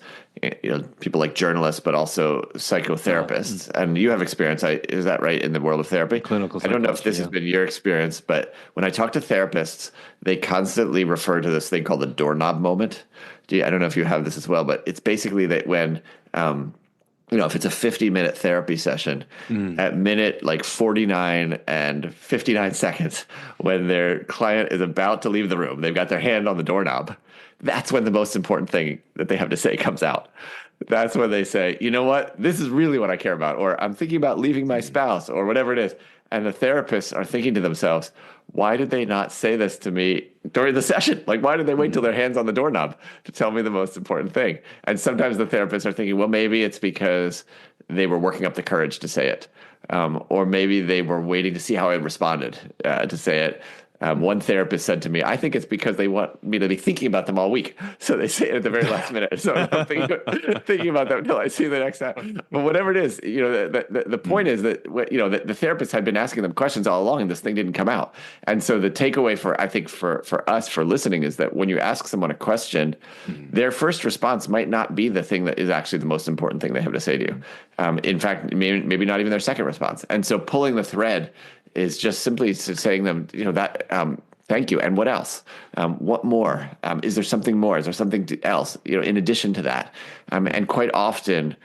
people like journalists, but also psychotherapists. And you have experience, is that right, in the world of therapy? Clinical I don't know if this psychology, has been your experience, but when I talk to therapists, they constantly refer to this thing called the doorknob moment. I don't know if you have this as well, but it's basically that when, if it's a 50-minute therapy session, at minute like 49 and 59 seconds, when their client is about to leave the room, they've got their hand on the doorknob. That's when the most important thing that they have to say comes out. That's when they say, you know what, this is really what I care about, or I'm thinking about leaving my spouse, or whatever it is. And the therapists are thinking to themselves, why did they not say this to me during the session? Like, why did they wait till their hand's on the doorknob to tell me the most important thing? And sometimes the therapists are thinking, well, maybe it's because they were working up the courage to say it. Or maybe they were waiting to see how I responded to say it. One therapist said to me, I think it's because they want me to be thinking about them all week. So they say it at the very last minute. So I'm thinking about them until I see them next time. But whatever it is, the point is that, the therapist had been asking them questions all along and this thing didn't come out. And so the takeaway for us, for listening, is that when you ask someone a question, their first response might not be the thing that is actually the most important thing they have to say to you. In fact, maybe not even their second response. And so pulling the thread is just simply saying them, thank you. And what else? What more? Is there something more? Is there something else, in addition to that? And quite often,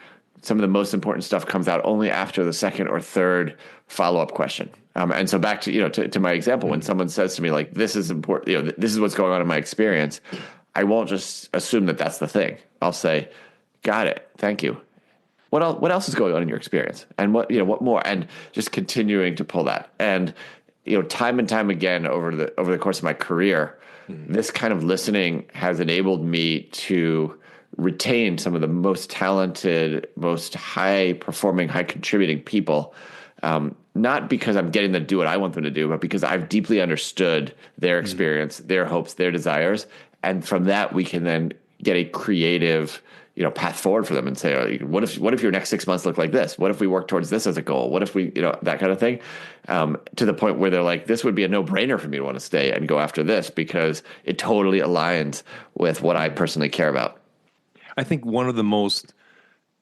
some of the most important stuff comes out only after the second or third follow-up question. And so back to my example, when someone says to me, like, this is important, this is what's going on in my experience, I won't just assume that that's the thing. I'll say, got it. Thank you. What else is going on in your experience? And what more? And just continuing to pull that. And, time and time again over the course of my career, this kind of listening has enabled me to retain some of the most talented, most high-performing, high-contributing people, not because I'm getting them to do what I want them to do, but because I've deeply understood their experience, their hopes, their desires. And from that, we can then get a creative path forward for them and say, what if your next 6 months look like this? What if we work towards this as a goal? What if we, that kind of thing, to the point where they're like, this would be a no-brainer for me to want to stay and go after this because it totally aligns with what I personally care about. I think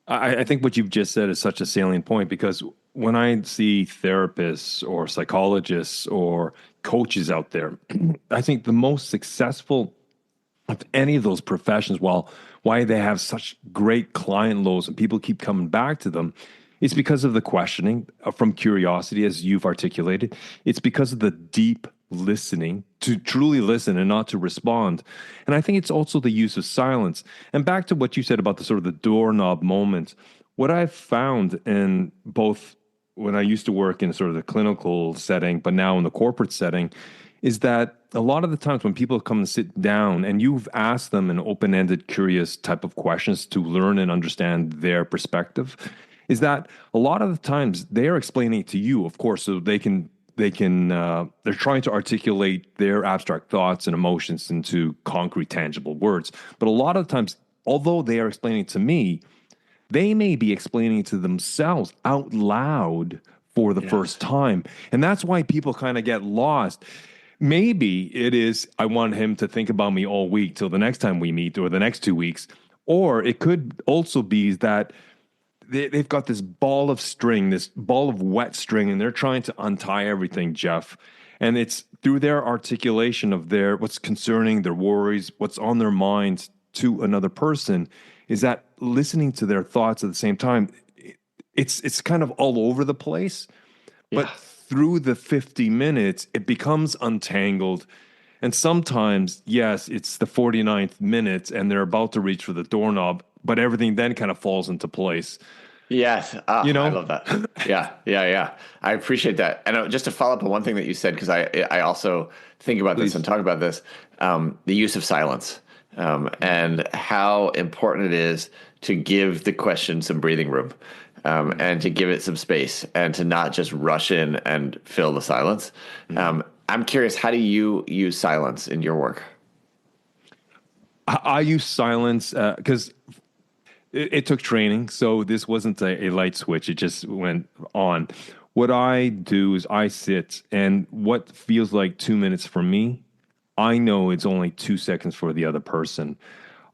I think what you've just said is such a salient point, because when I see therapists or psychologists or coaches out there, I think the most successful of any of those professions, why they have such great client loads and people keep coming back to them, it's because of the questioning from curiosity, as you've articulated. It's because of the deep listening, to truly listen and not to respond. And I think it's also the use of silence. And back to what you said about the sort of the doorknob moment, what I've found in both when I used to work in sort of the clinical setting, but now in the corporate setting, is that a lot of the times when people come and sit down and you've asked them an open-ended, curious type of questions to learn and understand their perspective, is that a lot of the times they're explaining it to you, of course, so they're trying to articulate their abstract thoughts and emotions into concrete, tangible words. But a lot of the times, although they are explaining to me, they may be explaining to themselves out loud for the first time. And that's why people kind of get lost. Maybe it is, I want him to think about me all week till the next time we meet or the next 2 weeks. Or it could also be that they've got this ball of string, this ball of wet string, and they're trying to untie everything, Jeff. And it's through their articulation of what's concerning, their worries, what's on their minds to another person, is that listening to their thoughts at the same time, it's kind of all over the place. But through the 50 minutes, it becomes untangled. And sometimes, yes, it's the 49th minute and they're about to reach for the doorknob, but everything then kind of falls into place. Yes. I love that. Yeah. I appreciate that. And just to follow up on one thing that you said, because I also think about this and talk about this, the use of silence and how important it is to give the question some breathing room. And to give it some space and to not just rush in and fill the silence. I'm curious, how do you use silence in your work? I use silence because it took training. So this wasn't a light switch. It just went on. What I do is I sit, and what feels like 2 minutes for me I know it's only 2 seconds for the other person.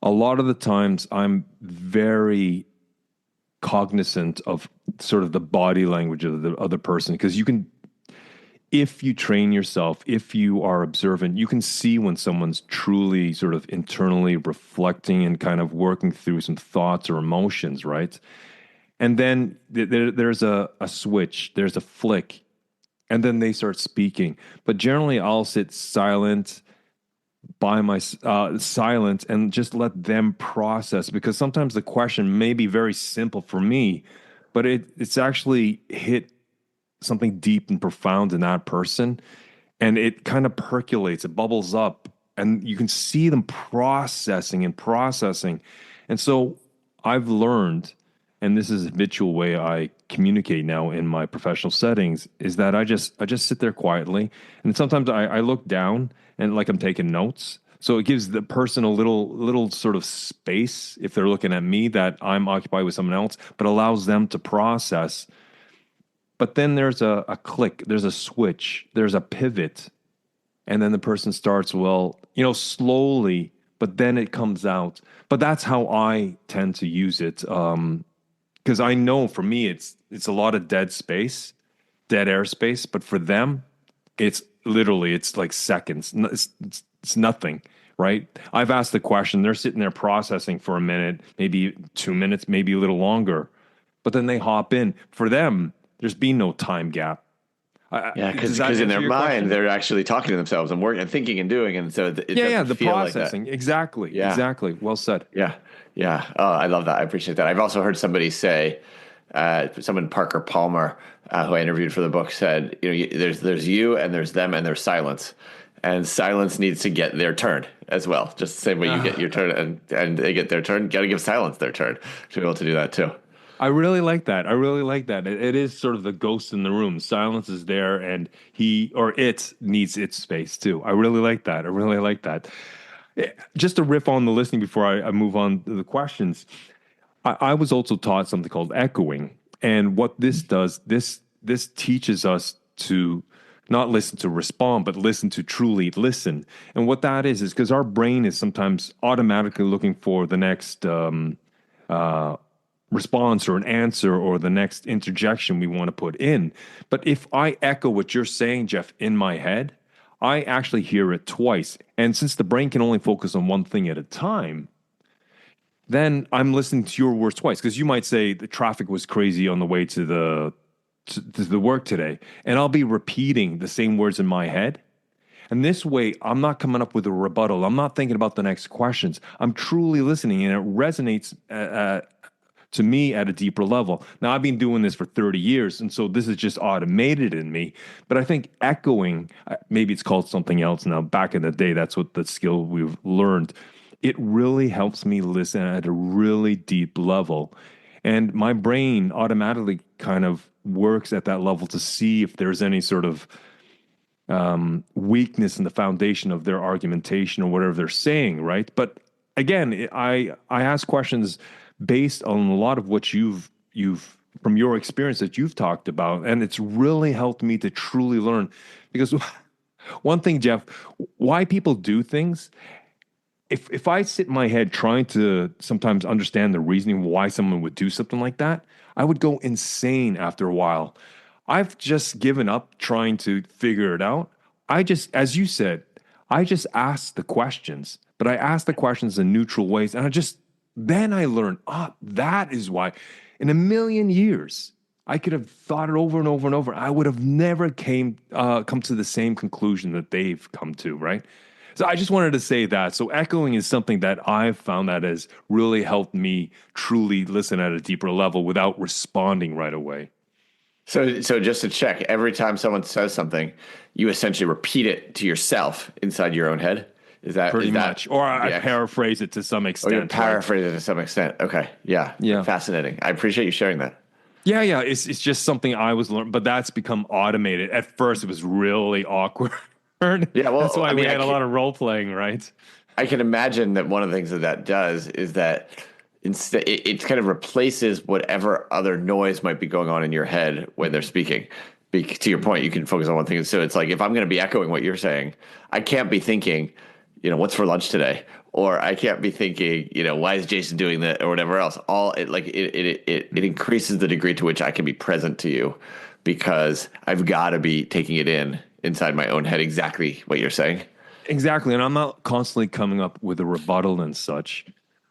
A lot of the times I'm very cognizant of sort of the body language of the other person because you can, if you train yourself, if you are observant, you can see when someone's truly sort of internally reflecting and kind of working through some thoughts or emotions, right? And then there's a switch, there's a flick, and then they start speaking. But generally, I'll sit silent by my silent and just let them process because sometimes the question may be very simple for me, but it's actually hit something deep and profound in that person, and it kind of percolates, it bubbles up, and you can see them processing and processing. And so I've learned, and this is a habitual way I communicate now in my professional settings, is that I just sit there quietly, and sometimes I look down and like I'm taking notes. So it gives the person a little sort of space if they're looking at me that I'm occupied with someone else, but allows them to process. But then there's a click, there's a switch, there's a pivot, and then the person starts, well, slowly, but then it comes out. But that's how I tend to use it. Because I know for me, it's a lot of dead space, dead airspace. But for them, it's literally, it's like seconds. It's nothing, right? I've asked the question, they're sitting there processing for a minute, maybe 2 minutes, maybe a little longer. But then they hop in. For them, there's been no time gap. Yeah, Does because that in answer their your mind, question? they're actually talking to themselves and working and thinking and doing, and so it Yeah, doesn't the feel like that. processing. Exactly. Yeah, Exactly. Well said. yeah, yeah. Oh, I love that. I appreciate that. I've also heard somebody say, someone Parker Palmer, who I interviewed for the book, said, there's you and there's them and there's silence, and silence needs to get their turn as well. Just the same way you get your turn and they get their turn, got to give silence their turn to be able to do that too. I really like that. I really like that. It is sort of the ghost in the room. Silence is there, and he or it needs its space too. I really like that. I really like that. Just to riff on the listening before I move on to the questions, I was also taught something called echoing, and what this does, this teaches us to not listen to respond, but listen to truly listen. And what that is because our brain is sometimes automatically looking for the next response or an answer or the next interjection we want to put in. But if I echo what you're saying, Jeff, in my head, I actually hear it twice. And since the brain can only focus on one thing at a time, then I'm listening to your words twice because you might say the traffic was crazy on the way to the work today, and I'll be repeating the same words in my head. And this way, I'm not coming up with a rebuttal. I'm not thinking about the next questions. I'm truly listening, and it resonates to me at a deeper level. Now, I've been doing this for 30 years, and so this is just automated in me. But I think echoing, maybe it's called something else now. Back in the day, that's what the skill we've learned. It really helps me listen at a really deep level. And my brain automatically kind of works at that level to see if there's any sort of weakness in the foundation of their argumentation or whatever they're saying, right? But again, I ask questions based on a lot of what you've from your experience that you've talked about, and it's really helped me to truly learn. Because one thing, Jeff, why people do things, if I sit in my head trying to sometimes understand the reasoning why someone would do something like that, I would go insane after a while. I've just given up trying to figure it out. As you said, I just ask the questions, but I ask the questions in neutral ways. And then I learned, that is why. In a million years, I could have thought it over and over and over. I would have never come to the same conclusion that they've come to, right? So I just wanted to say that. So echoing is something that I've found that has really helped me truly listen at a deeper level without responding right away. So just to check, every time someone says something, you essentially repeat it to yourself inside your own head. Pretty Is that much. Or I paraphrase it to some or you extent. paraphrase it to some extent? Okay, yeah, Yeah. fascinating. I appreciate you sharing that. Yeah, yeah. It's just something I was learning, but that's become automated. At first, it was really awkward. Yeah, That's well, why I we mean, had a lot of role playing, right? I can imagine that one of the things that does is that instead it kind of replaces whatever other noise might be going on in your head when they're speaking. To your point, you can focus on one thing. So it's like, if I'm going to be echoing what you're saying, I can't be thinking, what's for lunch today? Or I can't be thinking, why is Jason doing that or whatever else. It increases the degree to which I can be present to you, because I've got to be taking it in inside my own head, exactly what you're saying. Exactly. And I'm not constantly coming up with a rebuttal and such.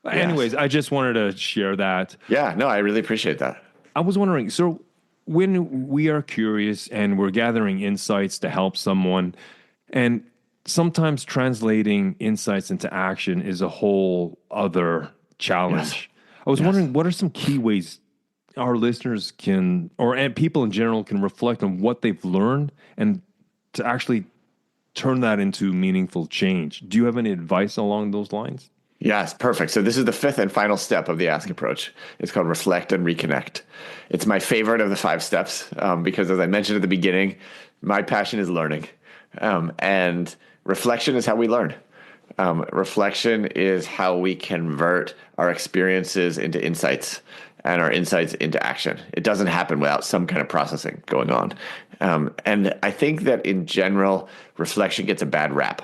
Yes. Anyways, I just wanted to share that. Yeah, no, I really appreciate that. I was wondering, so when we are curious and we're gathering insights to help someone, and sometimes translating insights into action is a whole other challenge. Yes. I was Yes. wondering, what are some key ways our listeners can, and people in general, can reflect on what they've learned and to actually turn that into meaningful change? Do you have any advice along those lines? Yes, perfect. So this is the fifth and final step of the ask approach. It's called reflect and reconnect. It's my favorite of the 5 steps, because, as I mentioned at the beginning, my passion is learning, and reflection is how we learn. Reflection is how we convert our experiences into insights and our insights into action. It doesn't happen without some kind of processing going on. And I think that in general, reflection gets a bad rap.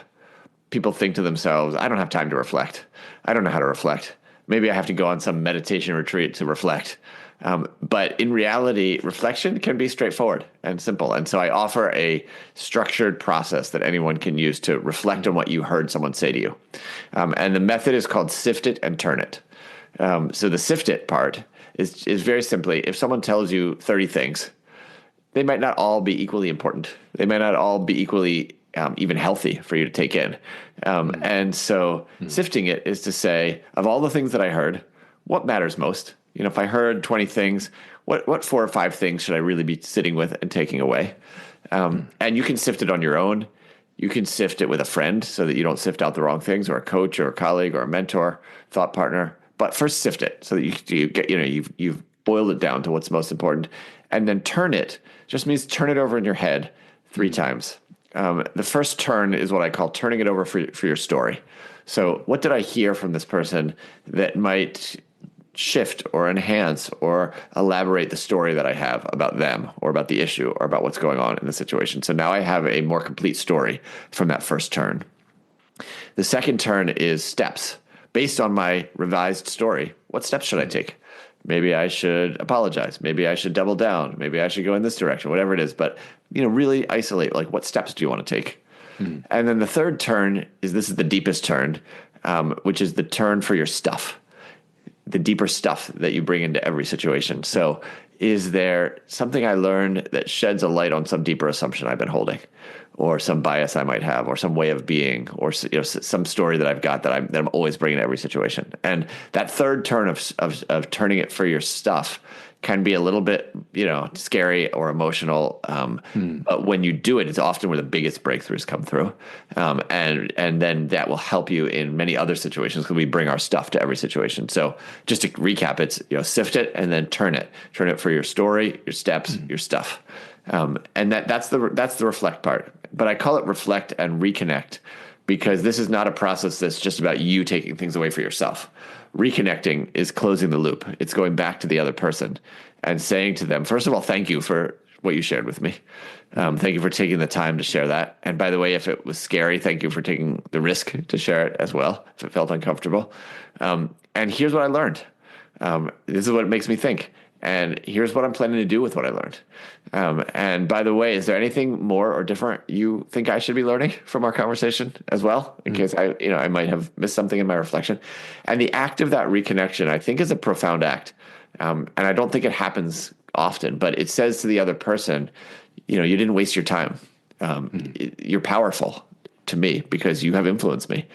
People think to themselves, I don't have time to reflect. I don't know how to reflect. Maybe I have to go on some meditation retreat to reflect. But in reality, reflection can be straightforward and simple. And so I offer a structured process that anyone can use to reflect on what you heard someone say to you. And the method is called sift it and turn it. So the sift it part is very simply, if someone tells you 30 things, they might not all be equally important. They might not all be equally even healthy for you to take in. And so sifting it is to say, of all the things that I heard, what matters most? If I heard 20 things, what 4 or 5 things should I really be sitting with and taking away? And you can sift it on your own. You can sift it with a friend so that you don't sift out the wrong things, or a coach or a colleague or a mentor, thought partner. But first sift it so that you get, you've boiled it down to what's most important. And then turn it just means turn it over in your head 3 times. The first turn is what I call turning it over for your story. So what did I hear from this person that might shift or enhance or elaborate the story that I have about them, or about the issue, or about what's going on in the situation? So now I have a more complete story from that first turn. The second turn is steps. Based on my revised story, what steps should I take? Maybe I should apologize. Maybe I should double down. Maybe I should go in this direction, whatever it is. But, really isolate, like, what steps do you want to take? And then the third turn this is the deepest turn, which is the turn for your stuff, the deeper stuff that you bring into every situation. So is there something I learned that sheds a light on some deeper assumption I've been holding, or some bias I might have, or some way of being, or some story that I've got that I'm always bringing to every situation? And that third turn of turning it for your stuff can be a little bit, scary or emotional. But when you do it, it's often where the biggest breakthroughs come through. And then that will help you in many other situations, because we bring our stuff to every situation. So just to recap, it's, sift it and then turn it for your story, your steps, your stuff. And that's the reflect part. But I call it reflect and reconnect, because this is not a process that's just about you taking things away for yourself. Reconnecting is closing the loop. It's going back to the other person and saying to them, first of all, thank you for what you shared with me. Thank you for taking the time to share that. And by the way, if it was scary, thank you for taking the risk to share it as well, if it felt uncomfortable. And here's what I learned. This is what makes me think. And here's what I'm planning to do with what I learned. And by the way, is there anything more or different you think I should be learning from our conversation as well, in case I might have missed something in my reflection? And the act of that reconnection, I think, is a profound act. And I don't think it happens often, but it says to the other person, you didn't waste your time. You're powerful to me because you have influenced me.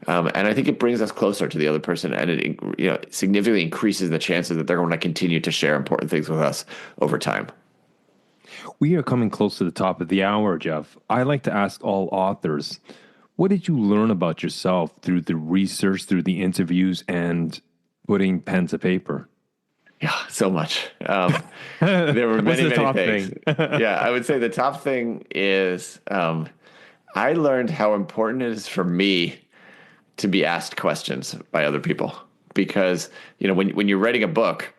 And I think it brings us closer to the other person, and it significantly increases the chances that they're going to continue to share important things with us over time. We are coming close to the top of the hour, Jeff. I like to ask all authors, what did you learn about yourself through the research, through the interviews, and putting pen to paper? Yeah, so much. There were many things. Yeah, I would say the top thing is I learned how important it is for me to be asked questions by other people, because when you're writing a book,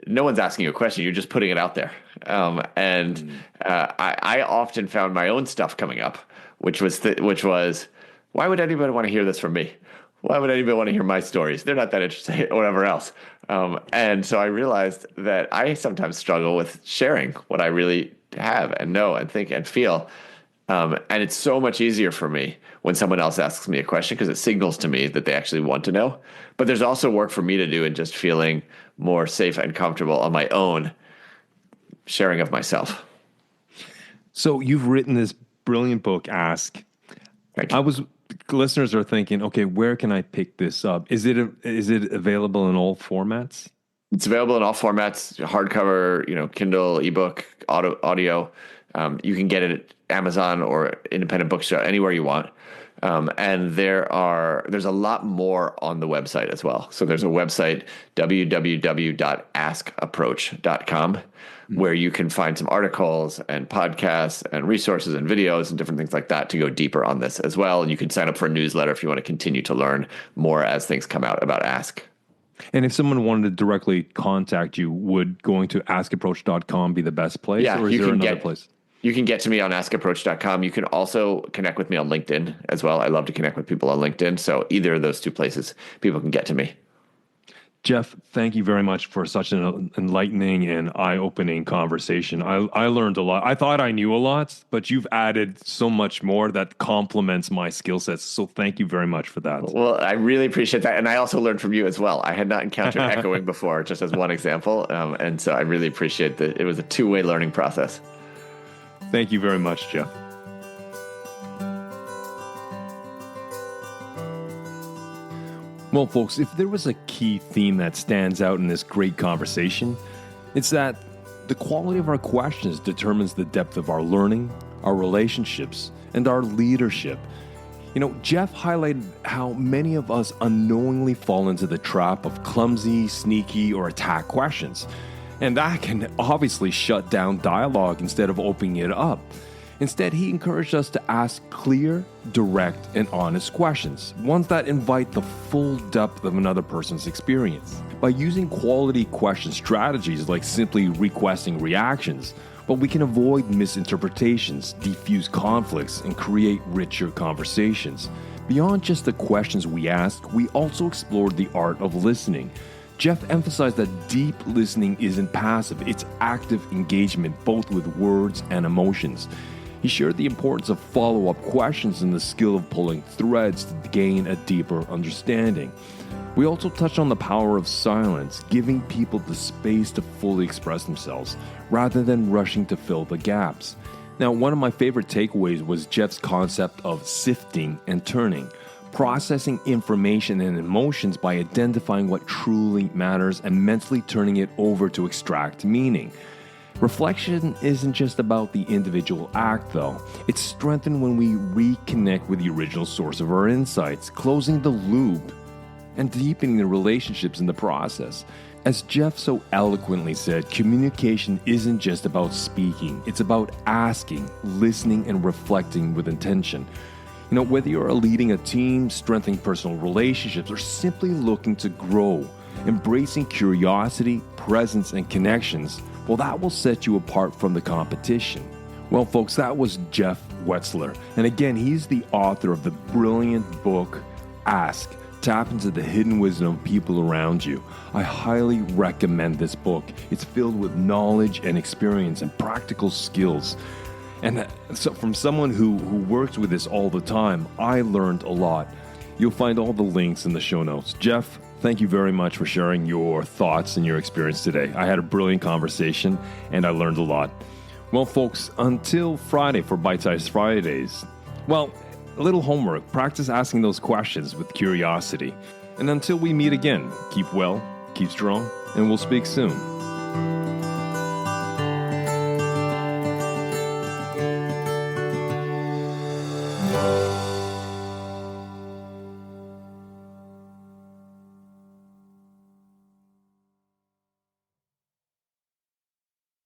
no one's asking you a question. You're just putting it out there. I often found my own stuff coming up, which was, why would anybody want to hear this from me? Why would anybody want to hear my stories? They're not that interesting or whatever else. And so I realized that I sometimes struggle with sharing what I really have and know and think and feel. And it's so much easier for me when someone else asks me a question because it signals to me that they actually want to know. But there's also work for me to do in just feeling more safe and comfortable on my own sharing of myself. So you've written this brilliant book, Ask. Thank you. Listeners are thinking, okay, where can I pick this up? Is it available in all formats? It's available in all formats: hardcover, Kindle, ebook, audio. You can get it at Amazon or independent bookstore, anywhere you want. And there's a lot more on the website as well. So there's a website, www.askapproach.com, where you can find some articles and podcasts and resources and videos and different things like that to go deeper on this as well. And you can sign up for a newsletter if you want to continue to learn more as things come out about Ask. And if someone wanted to directly contact you, would going to askapproach.com be the best place? Yeah, or is there another place? You can get to me on askapproach.com. You can also connect with me on LinkedIn as well. I love to connect with people on LinkedIn. So either of those two places, people can get to me. Jeff, thank you very much for such an enlightening and eye-opening conversation. I learned a lot. I thought I knew a lot, but you've added so much more that complements my skill sets. So thank you very much for that. Well, I really appreciate that. And I also learned from you as well. I had not encountered echoing before, just as one example. And so I really appreciate that. It was a two-way learning process. Thank you very much, Jeff. Well, folks, if there was a key theme that stands out in this great conversation, it's that the quality of our questions determines the depth of our learning, our relationships, and our leadership. Jeff highlighted how many of us unknowingly fall into the trap of clumsy, sneaky, or attack questions. And that can obviously shut down dialogue instead of opening it up. Instead, he encouraged us to ask clear, direct, and honest questions, ones that invite the full depth of another person's experience. By using quality question strategies like simply requesting reactions, we can avoid misinterpretations, diffuse conflicts, and create richer conversations. Beyond just the questions we ask, we also explored the art of listening. Jeff emphasized that deep listening isn't passive, it's active engagement both with words and emotions. He shared the importance of follow-up questions and the skill of pulling threads to gain a deeper understanding. We also touched on the power of silence, giving people the space to fully express themselves, rather than rushing to fill the gaps. Now, one of my favorite takeaways was Jeff's concept of sifting and turning, processing information and emotions by identifying what truly matters and mentally turning it over to extract meaning. Reflection isn't just about the individual act, though. It's strengthened when we reconnect with the original source of our insights, closing the loop and deepening the relationships in the process. As Jeff so eloquently said, communication isn't just about speaking. It's about asking, listening, and reflecting with intention. Whether you're leading a team, strengthening personal relationships, or simply looking to grow, embracing curiosity, presence, and connections, that will set you apart from the competition. Well, folks, that was Jeff Wetzler. And again, he's the author of the brilliant book, Ask. Tap into the hidden wisdom of people around you. I highly recommend this book. It's filled with knowledge and experience and practical skills. And so from someone who works with this all the time, I learned a lot. You'll find all the links in the show notes. Jeff, thank you very much for sharing your thoughts and your experience today. I had a brilliant conversation and I learned a lot. Well, folks, until Friday for Bite Size Fridays, a little homework. Practice asking those questions with curiosity. And until we meet again, keep well, keep strong, and we'll speak soon.